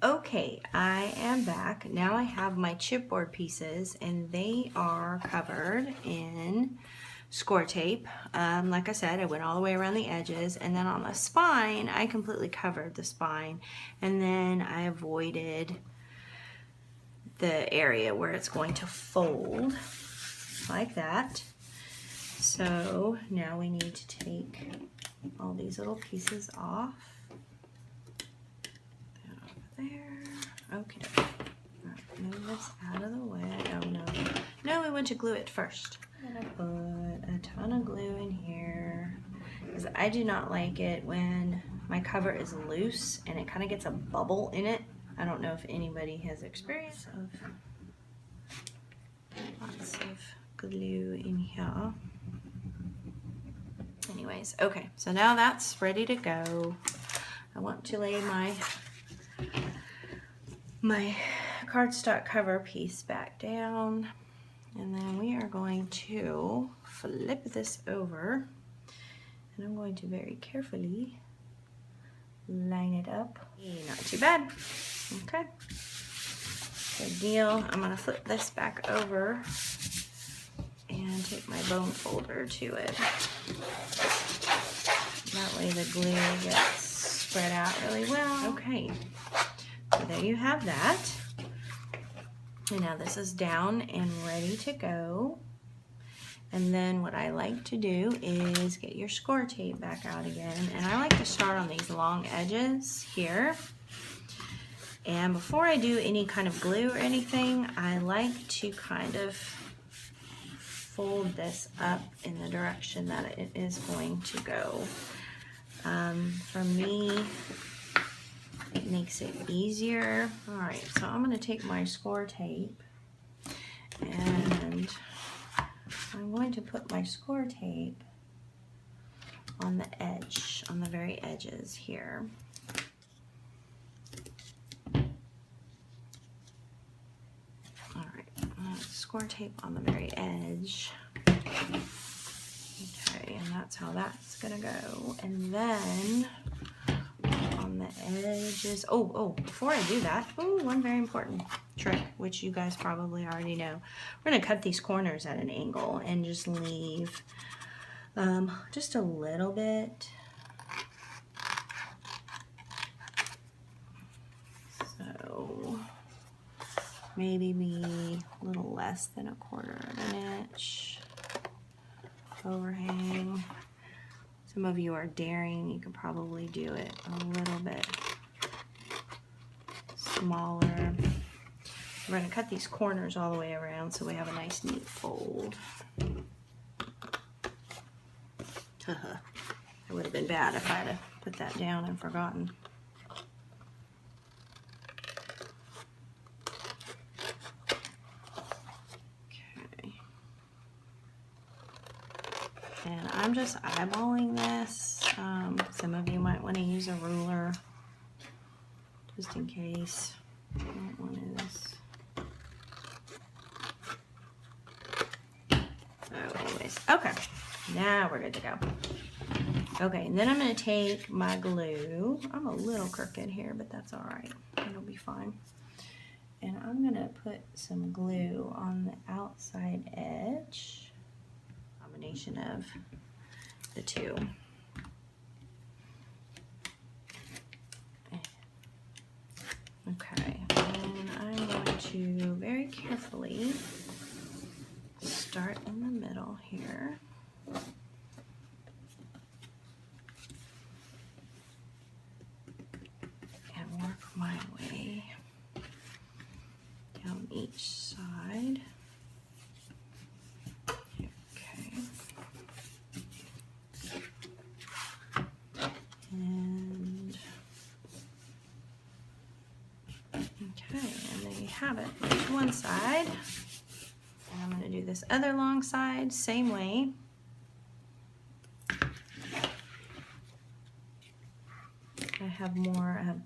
Okay, I am back. Now I have my chipboard pieces and they are covered in score tape. Like I said, I went all the way around the edges, and then on the spine, I completely covered the spine, and then I avoided the area where it's going to fold like that. So now we need to take all these little pieces off. There. Okay. Right, move this out of the way. Oh no. No, we want to glue it first. I'm gonna put a ton of glue in here because I do not like it when my cover is loose and it kind of gets a bubble in it. I don't know if anybody has experience of lots of glue in here. Anyways, okay, so now that's ready to go. I want to lay my cardstock cover piece back down, and then we are going to flip this over, and I'm going to very carefully line it up. Not too bad. Okay, good deal. I'm going to flip this back over and take my bone folder to it. That way the glue gets spread out really well. Okay, so there you have that. And now this is down and ready to go. And then what I like to do is get your score tape back out again. And I like to start on these long edges here. And before I do any kind of glue or anything, I like to kind of fold this up in the direction that it is going to go. For me, it makes it easier. All right, so I'm going to take my score tape and I'm going to put my score tape on the edge, on the very edges here. All right, score tape on the very edge. Okay, and that's how that's gonna go. And then on the edges, before I do that, one very important trick, which you guys probably already know. We're gonna cut these corners at an angle and just leave just a little bit. So maybe be a little less than 1/4 of an inch overhang. Some of you are daring, you can probably do it a little bit smaller. We're going to cut these corners all the way around so we have a nice neat fold. It would have been bad if I had put that down and forgotten. And I'm just eyeballing this. Some of you might want to use a ruler just in case. That one is. So anyways, okay. Now we're good to go. Okay, and then I'm going to take my glue. I'm a little crooked here, but that's all right. It'll be fine. And I'm going to put some glue on the outside edge. Combination of the two. Okay, and I'm going to very carefully start in the middle here. And work my way down each side. Have it. There's one side, and I'm going to do this other long side same way. I have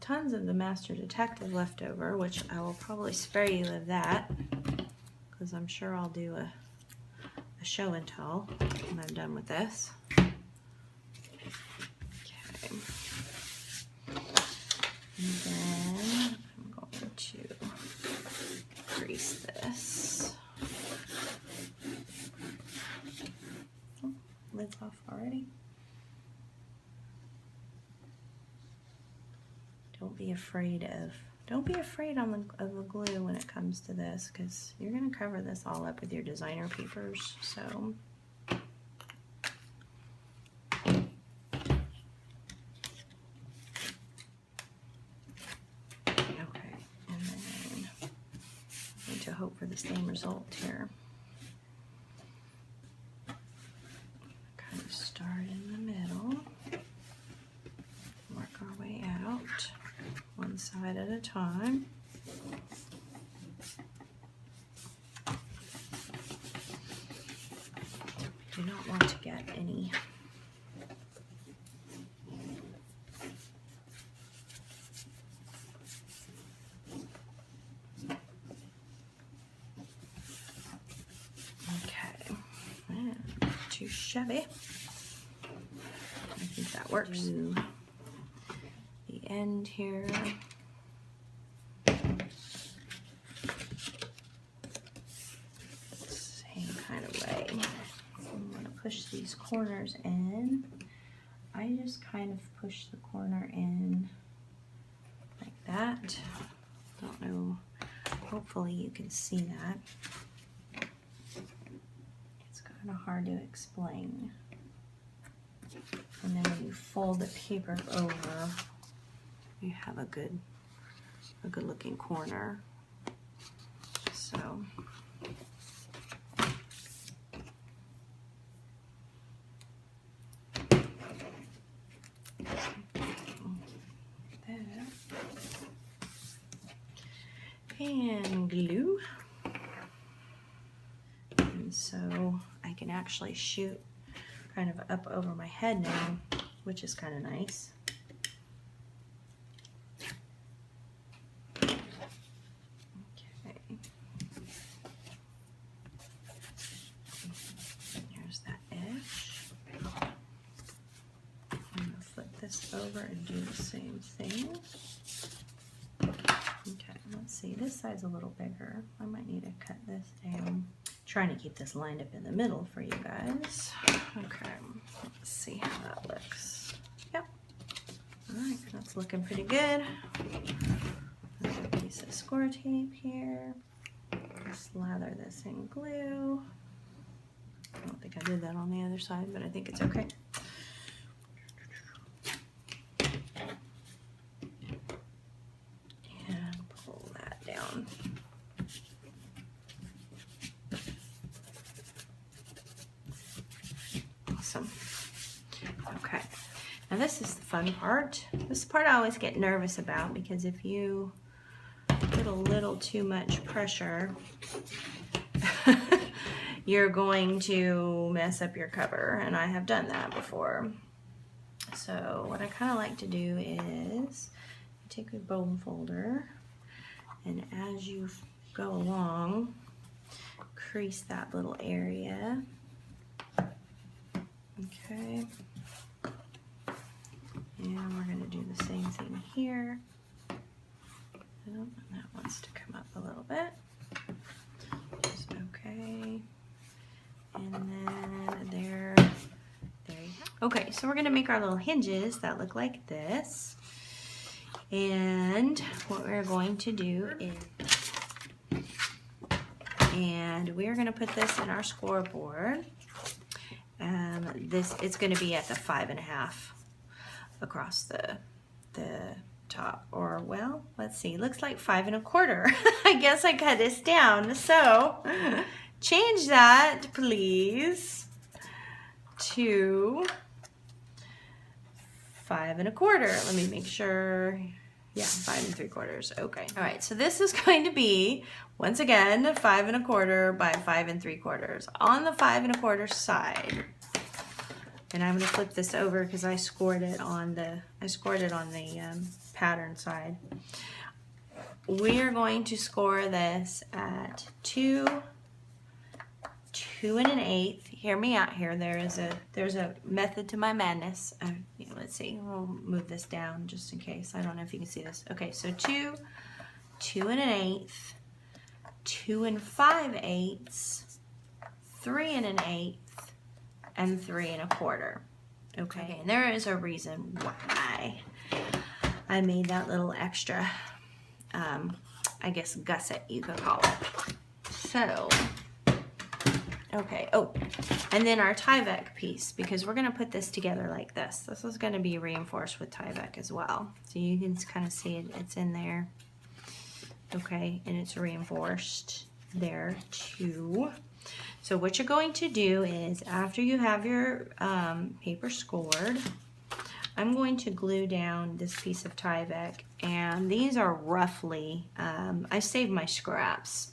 tons of the Master Detective left over, which I will probably spare you of that because I'm sure I'll do a show and tell when I'm done with this. Okay. And then I'm crease this. Oh, lid's off already. Don't be afraid of the glue when it comes to this, because you're going to cover this all up with your designer papers. So okay, and then I need to hope for the same result here. Kind of start in the middle, work our way out, one side at a time. Do not want to get any too shabby. I think that works. To the end here. Same kind of way. I'm going to push these corners in. I just kind of push the corner in like that. Don't know. Hopefully you can see that. Kind of hard to explain. And then when you fold the paper over, you have a good looking corner. So that. And glue. And so I can actually shoot kind of up over my head now, which is kind of nice. Okay. Here's that edge. I'm going to flip this over and do the same thing. Okay, let's see. This side's a little bigger. I might need to cut this down. Trying to keep this lined up in the middle for you guys. Okay, let's see how that looks. Yep. All right, that's looking pretty good. Another piece of score tape here. Slather this in glue. I don't think I did that on the other side, but I think it's okay. And pull that down. Okay, now this is the fun part. This part I always get nervous about, because if you put a little too much pressure, you're going to mess up your cover, and I have done that before. So what I kind of like to do is take a bone folder, and as you go along, crease that little area. Okay, and we're going to do the same thing here. Oh, and that wants to come up a little bit. Just okay. And then there you go. Okay, so we're going to make our little hinges that look like this. And what we're going to do is, we're going to put this in our scoreboard. It's going to be at the 5.5 across the top, or well, let's see, looks like 5 1/4. I guess I cut this down, so change that please to 5 1/4. Let me make sure. Yeah, 5 3/4. Okay. All right. So this is going to be, once again, 5 1/4 by 5 3/4 on the 5 1/4 side. And I'm going to flip this over because I scored it on the pattern side. We are going to score this at 2 1/8. Hear me out here. There's a method to my madness. Let's see. We'll move this down just in case. I don't know if you can see this. Okay, so 2 1/8 2 5/8, 3 1/8, and 3 1/4. Okay, and there is a reason why I made that little extra, I guess, gusset you could call it. So, okay, oh, and then our Tyvek piece, because we're going to put this together like this. This is going to be reinforced with Tyvek as well. So you can kind of see it, it's in there. Okay, and it's reinforced there too. So what you're going to do is, after you have your paper scored, I'm going to glue down this piece of Tyvek, and these are roughly, I saved my scraps,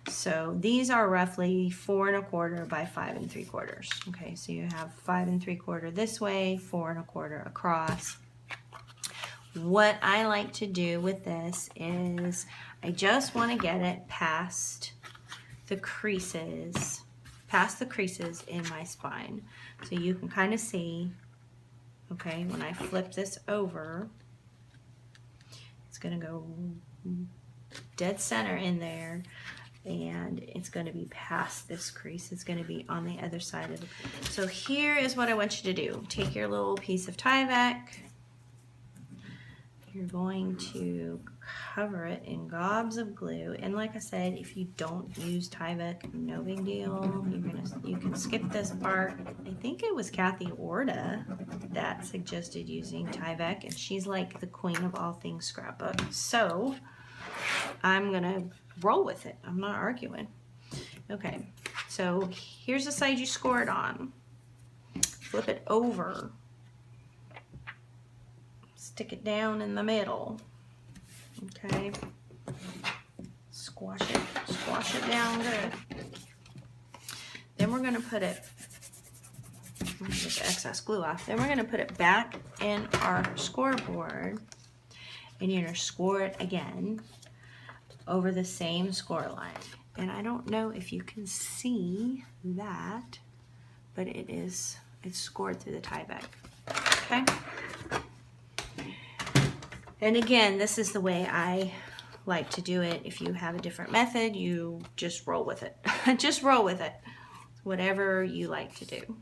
so these are roughly 4 1/4 by 5 3/4. Okay, so you have 5 3/4 this way, 4 1/4 across. What I like to do with this is I just want to get it past the creases in my spine. So you can kind of see, okay, when I flip this over, it's going to go dead center in there, and it's going to be past this crease. It's going to be on the other side of it. So here is what I want you to do. Take your little piece of Tyvek. You're going to cover it in gobs of glue, and like I said, if you don't use Tyvek, no big deal. You can skip this part. I think it was Kathy Orda that suggested using Tyvek, and she's like the queen of all things scrapbook. So I'm gonna roll with it. I'm not arguing. Okay, so here's the side you scored on. Flip it over. Stick it down in the middle. Okay. Squash it down good. Then we're gonna put it, get the excess glue off. Then we're gonna put it back in our scoreboard, and you're gonna score it again over the same score line. And I don't know if you can see that, but it's scored through the Tyvek. Okay. And again, this is the way I like to do it. If you have a different method, you just roll with it. Just roll with it. Whatever you like to do.